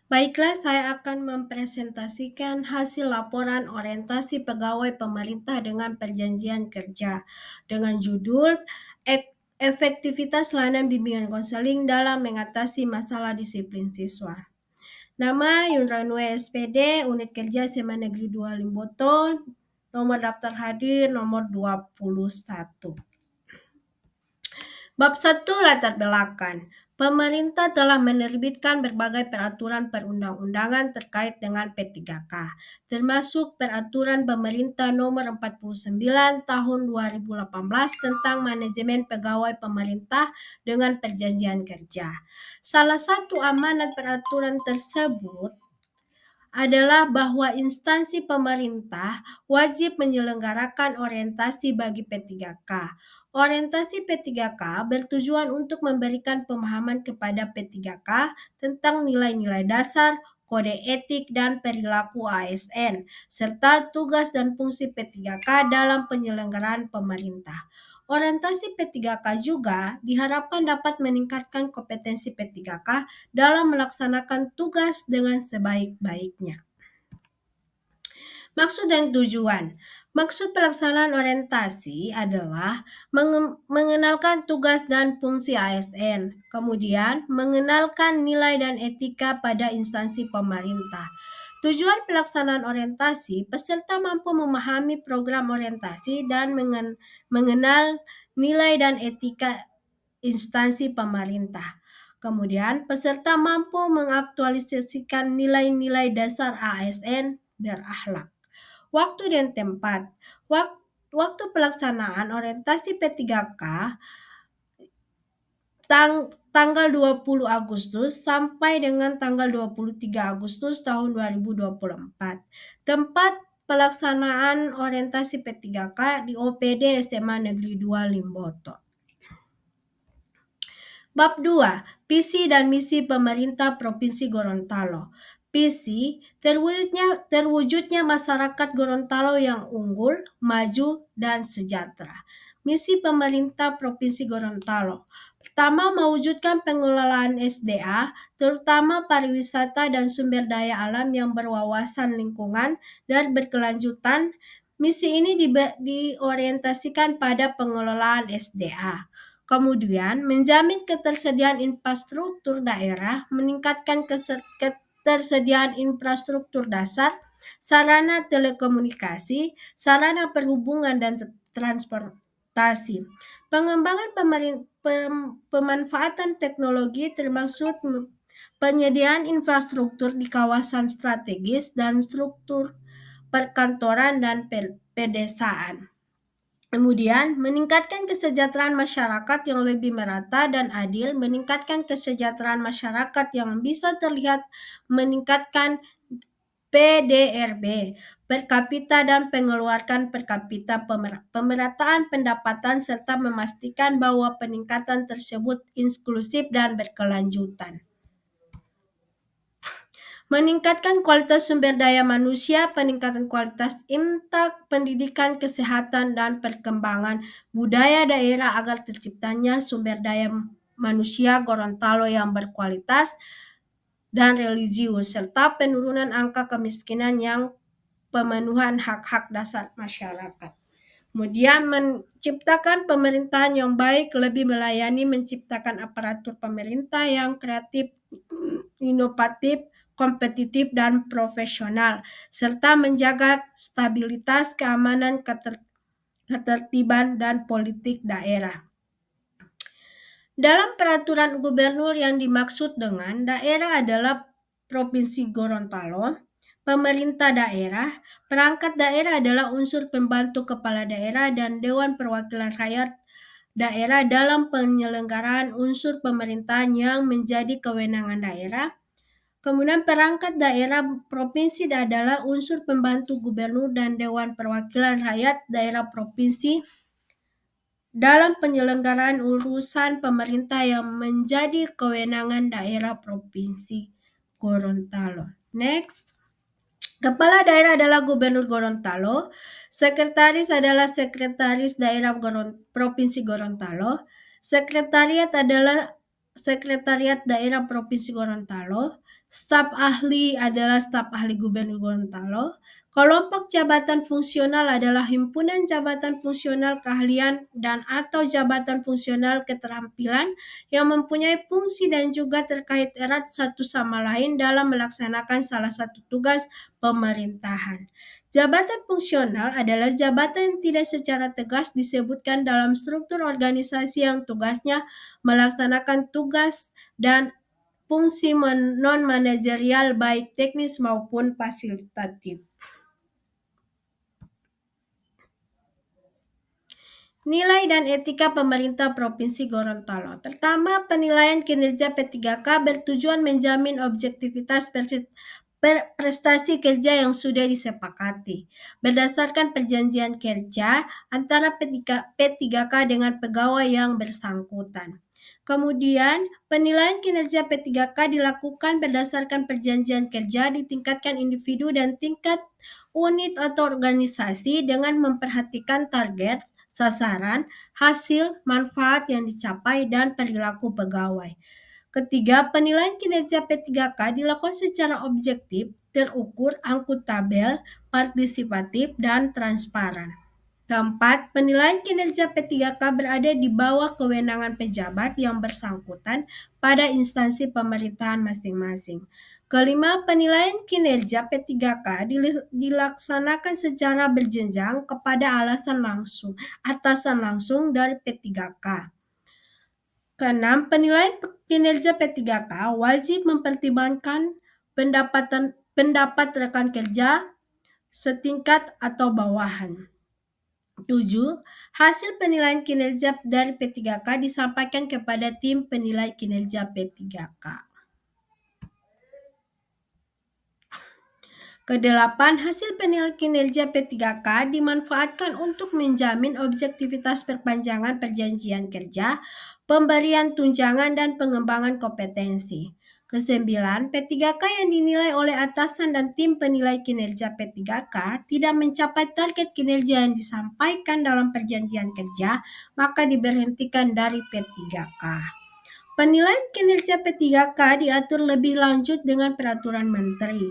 Baiklah, saya akan mempresentasikan hasil laporan orientasi pegawai pemerintah dengan perjanjian kerja dengan judul Efektivitas Layanan Bimbingan Konseling dalam Mengatasi Masalah Disiplin Siswa. Nama Yunranwe SPD, Unit Kerja SMA Negeri 2 Limboto, nomor daftar hadir nomor 21. Bab 1 latar belakang. Pemerintah telah menerbitkan berbagai peraturan perundang-undangan terkait dengan P3K, termasuk Peraturan Pemerintah Nomor 49 Tahun 2018 tentang Manajemen Pegawai Pemerintah dengan Perjanjian Kerja. Salah satu amanat peraturan tersebut adalah bahwa instansi pemerintah wajib menyelenggarakan orientasi bagi P3K. Orientasi P3K bertujuan untuk memberikan pemahaman kepada P3K tentang nilai-nilai dasar, kode etik, dan perilaku ASN, serta tugas dan fungsi P3K dalam penyelenggaraan pemerintah. Orientasi P3K juga diharapkan dapat meningkatkan kompetensi P3K dalam melaksanakan tugas dengan sebaik-baiknya. Maksud dan tujuan. Maksud pelaksanaan orientasi adalah mengenalkan tugas dan fungsi ASN, kemudian mengenalkan nilai dan etika pada instansi pemerintah. Tujuan pelaksanaan orientasi, peserta mampu memahami program orientasi dan mengenal nilai dan etika instansi pemerintah. Kemudian, peserta mampu mengaktualisasikan nilai-nilai dasar ASN berakhlak. Waktu dan tempat. Waktu pelaksanaan orientasi P3K tanggal 20 Agustus sampai dengan tanggal 23 Agustus tahun 2024. Tempat pelaksanaan orientasi P3K di OPD SMA Negeri 2 Limboto. Bab 2. Visi dan misi pemerintah Provinsi Gorontalo. Visi, terwujudnya masyarakat Gorontalo yang unggul, maju, dan sejahtera. Misi pemerintah Provinsi Gorontalo. Pertama, mewujudkan pengelolaan SDA, terutama pariwisata dan sumber daya alam yang berwawasan lingkungan dan berkelanjutan. Misi ini diorientasikan pada pengelolaan SDA. Kemudian, menjamin ketersediaan infrastruktur daerah, meningkatkan ketersediaan infrastruktur dasar, sarana telekomunikasi, sarana perhubungan dan transportasi. Pengembangan pemanfaatan teknologi termasuk penyediaan infrastruktur di kawasan strategis dan struktur perkantoran dan pedesaan. Kemudian, meningkatkan kesejahteraan masyarakat yang lebih merata dan adil, meningkatkan kesejahteraan masyarakat yang bisa terlihat, meningkatkan PDRB per kapita dan pengeluaran per kapita, pemerataan pendapatan, serta memastikan bahwa peningkatan tersebut inklusif dan berkelanjutan. Meningkatkan kualitas sumber daya manusia, peningkatan kualitas imtak, pendidikan, kesehatan, dan perkembangan budaya daerah agar terciptanya sumber daya manusia Gorontalo yang berkualitas dan religius, serta penurunan angka kemiskinan yang pemenuhan hak-hak dasar masyarakat. Kemudian menciptakan pemerintahan yang baik, lebih melayani, menciptakan aparatur pemerintah yang kreatif, inovatif, kompetitif, dan profesional, serta menjaga stabilitas, keamanan, ketertiban, dan politik daerah. Dalam peraturan gubernur yang dimaksud dengan daerah adalah Provinsi Gorontalo, pemerintah daerah, perangkat daerah adalah unsur pembantu kepala daerah dan Dewan Perwakilan Rakyat daerah dalam penyelenggaraan unsur pemerintahan yang menjadi kewenangan daerah. Kemudian perangkat daerah provinsi adalah unsur pembantu gubernur dan Dewan Perwakilan Rakyat daerah provinsi dalam penyelenggaraan urusan pemerintah yang menjadi kewenangan daerah Provinsi Gorontalo. Next. Kepala daerah adalah Gubernur Gorontalo, sekretaris adalah Sekretaris Daerah Provinsi Gorontalo, sekretariat adalah Sekretariat Daerah Provinsi Gorontalo, staf ahli adalah staf ahli Gubernur Gorontalo, kelompok jabatan fungsional adalah himpunan jabatan fungsional keahlian dan atau jabatan fungsional keterampilan yang mempunyai fungsi dan juga terkait erat satu sama lain dalam melaksanakan salah satu tugas pemerintahan. Jabatan fungsional adalah jabatan yang tidak secara tegas disebutkan dalam struktur organisasi yang tugasnya melaksanakan tugas dan fungsi non-manajerial baik teknis maupun fasilitatif. Nilai dan etika pemerintah Provinsi Gorontalo. Pertama, penilaian kinerja P3K bertujuan menjamin objektivitas prestasi kerja yang sudah disepakati berdasarkan perjanjian kerja antara P3K dengan pegawai yang bersangkutan. Kemudian, penilaian kinerja P3K dilakukan berdasarkan perjanjian kerja ditingkatkan individu dan tingkat unit atau organisasi dengan memperhatikan target, sasaran, hasil, manfaat yang dicapai, dan perilaku pegawai. Ketiga, penilaian kinerja P3K dilakukan secara objektif, terukur, akuntabel, partisipatif, dan transparan. Keempat, penilaian kinerja P3K berada di bawah kewenangan pejabat yang bersangkutan pada instansi pemerintahan masing-masing. Kelima, penilaian kinerja P3K dilaksanakan secara berjenjang kepada atasan langsung dari P3K. Keenam, penilaian kinerja P3K wajib mempertimbangkan pendapat rekan kerja setingkat atau bawahan. 7. Hasil penilaian kinerja dari P3K disampaikan kepada tim penilai kinerja P3K. Kedelapan, hasil penilaian kinerja P3K dimanfaatkan untuk menjamin objektivitas perpanjangan perjanjian kerja, pemberian tunjangan, dan pengembangan kompetensi. Kesembilan, P3K yang dinilai oleh atasan dan tim penilai kinerja P3K tidak mencapai target kinerja yang disampaikan dalam perjanjian kerja, maka diberhentikan dari P3K. Penilaian kinerja P3K diatur lebih lanjut dengan peraturan menteri.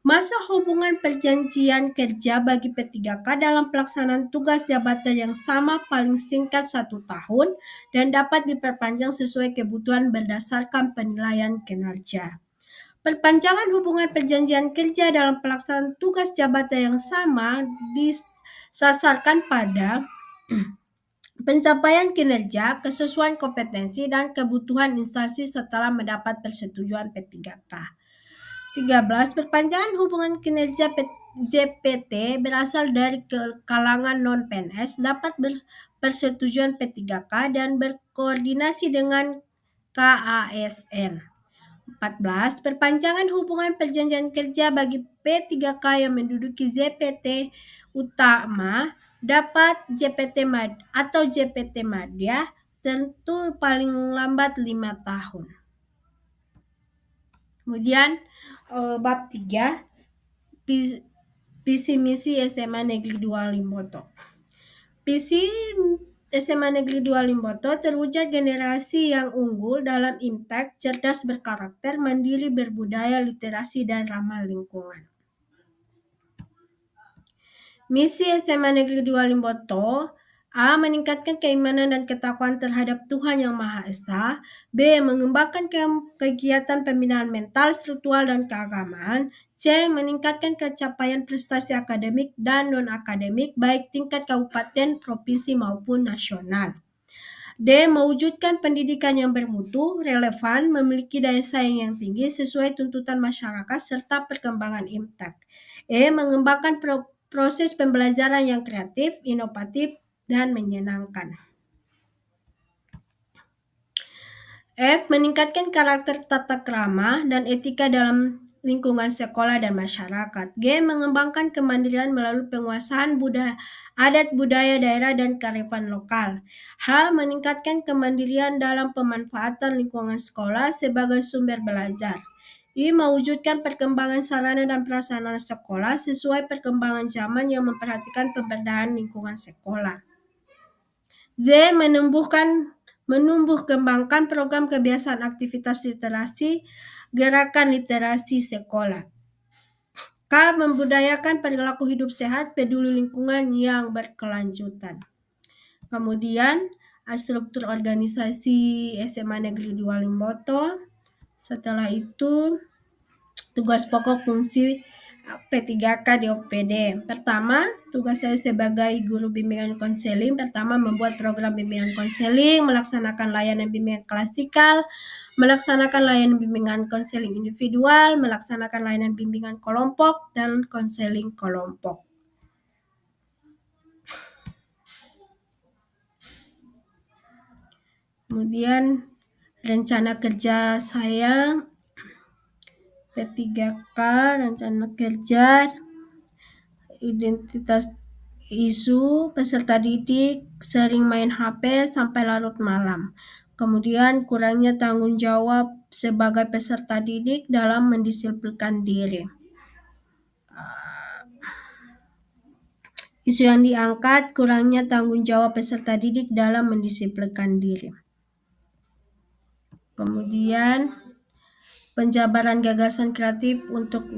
Masa hubungan perjanjian kerja bagi P3K dalam pelaksanaan tugas jabatan yang sama paling singkat 1 tahun dan dapat diperpanjang sesuai kebutuhan berdasarkan penilaian kinerja. Perpanjangan hubungan perjanjian kerja dalam pelaksanaan tugas jabatan yang sama disasarkan pada pencapaian kinerja, kesesuaian kompetensi, dan kebutuhan instansi setelah mendapat persetujuan P3K. 13. Perpanjangan hubungan kinerja JPT berasal dari kalangan non-PNS dapat persetujuan P3K dan berkoordinasi dengan KASN. 14. Perpanjangan hubungan perjanjian kerja bagi P3K yang menduduki JPT utama dapat JPT Madya tentu paling lambat 5 tahun. Kemudian bab 3, visi misi SMA Negeri 2 Limboto. Visi SMA Negeri 2 Limboto terwujud generasi yang unggul dalam impact, cerdas berkarakter, mandiri berbudaya, literasi, dan ramah lingkungan. Misi SMA Negeri 2 Limboto: A. Meningkatkan keimanan dan ketakwaan terhadap Tuhan Yang Maha Esa. B. Mengembangkan kegiatan pembinaan mental, spiritual, dan keagamaan. C. Meningkatkan capaian prestasi akademik dan non-akademik baik tingkat kabupaten, provinsi, maupun nasional. D. Mewujudkan pendidikan yang bermutu, relevan, memiliki daya saing yang tinggi sesuai tuntutan masyarakat serta perkembangan impact. E. Mengembangkan proses pembelajaran yang kreatif, inovatif, dan menyenangkan. F. Meningkatkan karakter tata krama dan etika dalam lingkungan sekolah dan masyarakat. G. Mengembangkan kemandirian melalui penguasaan adat budaya daerah dan kearifan lokal. H. Meningkatkan kemandirian dalam pemanfaatan lingkungan sekolah sebagai sumber belajar. I. Mewujudkan perkembangan sarana dan prasarana sekolah sesuai perkembangan zaman yang memperhatikan pembenahan lingkungan sekolah. Z. Menumbuhkan menumbuh kembangkan program kebiasaan aktivitas literasi, gerakan literasi sekolah. K. Membudayakan perilaku hidup sehat, peduli lingkungan yang berkelanjutan. Kemudian, struktur organisasi SMA Negeri 2 Limboto. Setelah itu, tugas pokok fungsi P3K di OPD. Pertama, tugas saya sebagai guru bimbingan konseling, pertama membuat program bimbingan konseling, melaksanakan layanan bimbingan klasikal, melaksanakan layanan bimbingan konseling individual, melaksanakan layanan bimbingan kelompok, dan konseling kelompok. Kemudian rencana kerja saya P3K, rencana kerja identitas isu peserta didik sering main HP sampai larut malam. Kemudian kurangnya tanggung jawab sebagai peserta didik dalam mendisiplinkan diri. Isu yang diangkat kurangnya tanggung jawab peserta didik dalam mendisiplinkan diri. Kemudian penjabaran gagasan kreatif untuk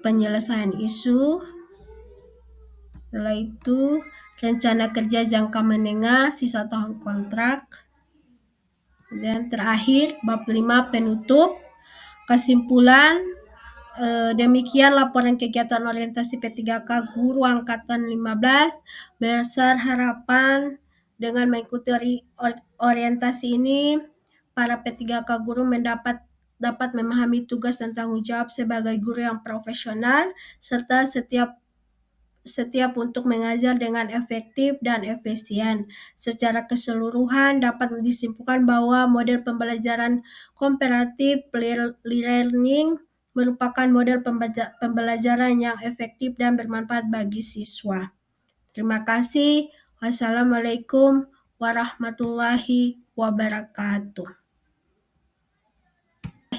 penyelesaian isu. Setelah itu, rencana kerja jangka menengah, sisa tahun kontrak. Dan terakhir, bab 5 penutup. Kesimpulan, demikian laporan kegiatan orientasi P3K Guru Angkatan 15. Besar harapan dengan mengikuti orientasi ini, para P3K Guru dapat memahami tugas dan tanggung jawab sebagai guru yang profesional, serta setiap untuk mengajar dengan efektif dan efisien. Secara keseluruhan dapat disimpulkan bahwa model pembelajaran komparatif learning merupakan model pembelajaran yang efektif dan bermanfaat bagi siswa. Terima kasih. Wassalamualaikum warahmatullahi wabarakatuh.